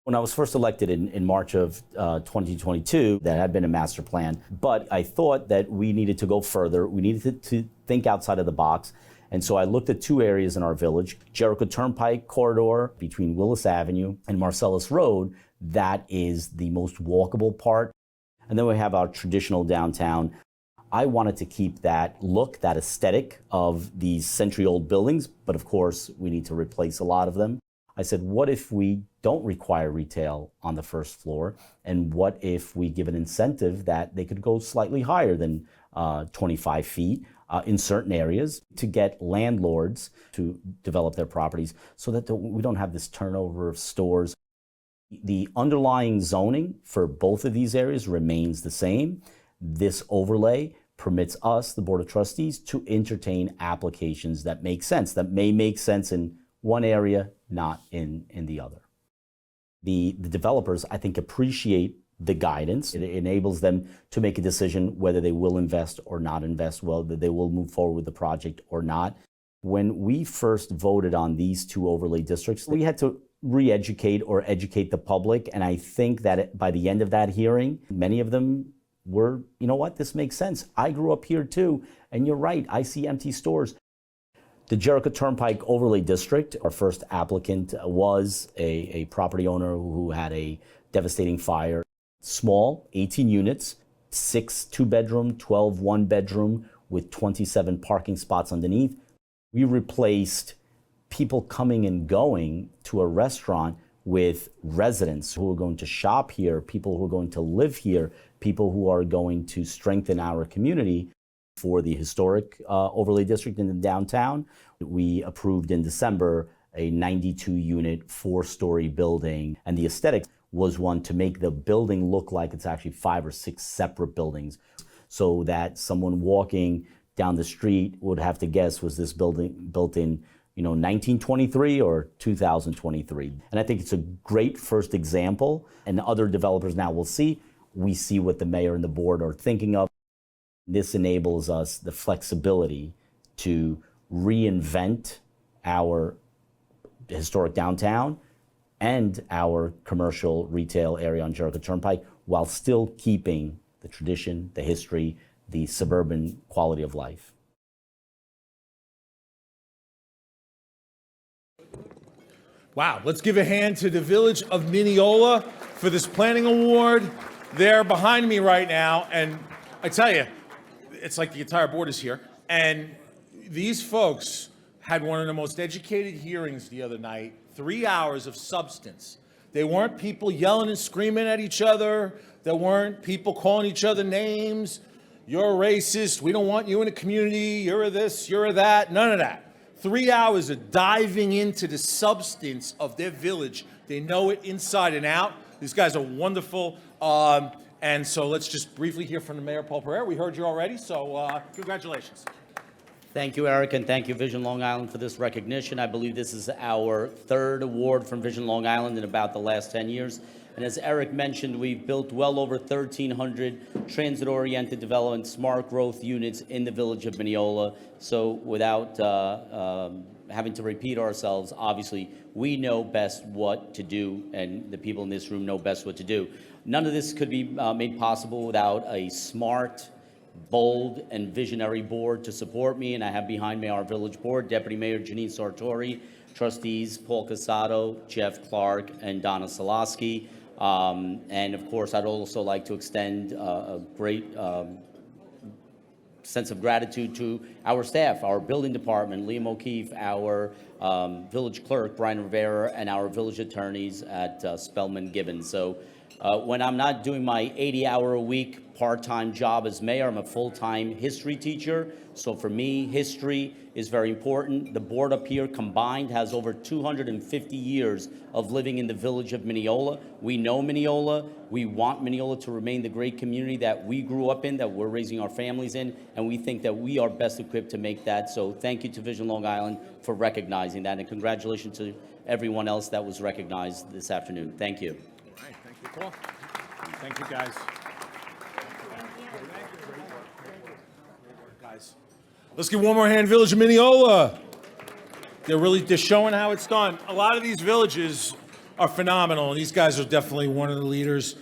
When I was first elected in March of 2022, that had been a master plan, but I thought that we needed to go further. We needed to think outside of the box. And so I looked at two areas in our village, Jericho Turnpike corridor between Willis Avenue and Marcellus Road. That is the most walkable part. And then we have our traditional downtown. I wanted to keep that look, that aesthetic of these century-old buildings, but of course, we need to replace a lot of them. I said, what if we don't require retail on the first floor? And what if we give an incentive that they could go slightly higher than 25 feet in certain areas to get landlords to develop their properties so that we don't have this turnover of stores. The underlying zoning for both of these areas remains the same. This overlay permits us, the Board of Trustees, to entertain applications that make sense, that may make sense in one area, not in the other. The developers, I think, appreciate the guidance. It enables them to make a decision whether they will invest or not invest, whether they will move forward with the project or not. When we first voted on these two overlay districts, we had to re-educate or educate the public. And I think that by the end of that hearing, many of them were, you know what, this makes sense. I grew up here too. And you're right, I see empty stores. The Jericho Turnpike Overlay District, our first applicant was a property owner who had a devastating fire. Small, 18 units, 6 two-bedroom, 12 one-bedroom with 27 parking spots underneath. We replaced people coming and going to a restaurant with residents who are going to shop here, people who are going to live here, people who are going to strengthen our community. For the historic overlay district in the downtown, we approved in December a 92-unit, 4-story building. And the aesthetic was one to make the building look like it's actually 5 or 6 separate buildings, so that someone walking down the street would have to guess, was this building built in 1923 or 2023? And I think it's a great first example, and other developers now will see. We see what the mayor and the board are thinking of. This enables us the flexibility to reinvent our historic downtown and our commercial retail area on Jericho Turnpike while still keeping the tradition, the history, the suburban quality of life. Wow, let's give a hand to the Village of Mineola for this planning award. They're behind me right now, and I tell you, it's like the entire board is here. And these folks had one of the most educated hearings the other night, 3 hours of substance. They weren't people yelling and screaming at each other. There weren't people calling each other names. You're a racist. We don't want you in the community. You're a this, you're a that. None of that. 3 hours of diving into the substance of their village. They know it inside and out. These guys are wonderful. And so let's just briefly hear from the Mayor, Paul Pereira. We heard you already, so congratulations. Thank you, Eric, and thank you, Vision Long Island, for this recognition. I believe this is our third award from Vision Long Island in about the last 10 years. And as Eric mentioned, we've built well over 1,300 transit-oriented development, smart growth units in the Village of Mineola. So without having to repeat ourselves, obviously, we know best what to do, and the people in this room know best what to do. None of this could be made possible without a smart, bold, and visionary board to support me, and I have behind me our village board, Deputy Mayor Janine Sartori, trustees Paul Casado, Jeff Clark, and Donna Solosky. And of course, I'd also like to extend a great sense of gratitude to our staff, our building department, Liam O'Keefe, our village clerk, Brian Rivera, and our village attorneys at Spellman Gibbons. So when I'm not doing my 80-hour-a-week part-time job as mayor, I'm a full-time history teacher. So for me, history is very important. The board up here combined has over 250 years of living in the Village of Mineola. We know Mineola. We want Mineola to remain the great community that we grew up in, that we're raising our families in, and we think that we are best equipped to make that. So thank you to Vision Long Island for recognizing that, and congratulations to everyone else that was recognized this afternoon. Thank you. All right, thank you, Paul. Thank you, guys. Guys, let's give one more hand, Village of Mineola. They're showing how it's done. A lot of these villages are phenomenal, and these guys are definitely one of the leaders.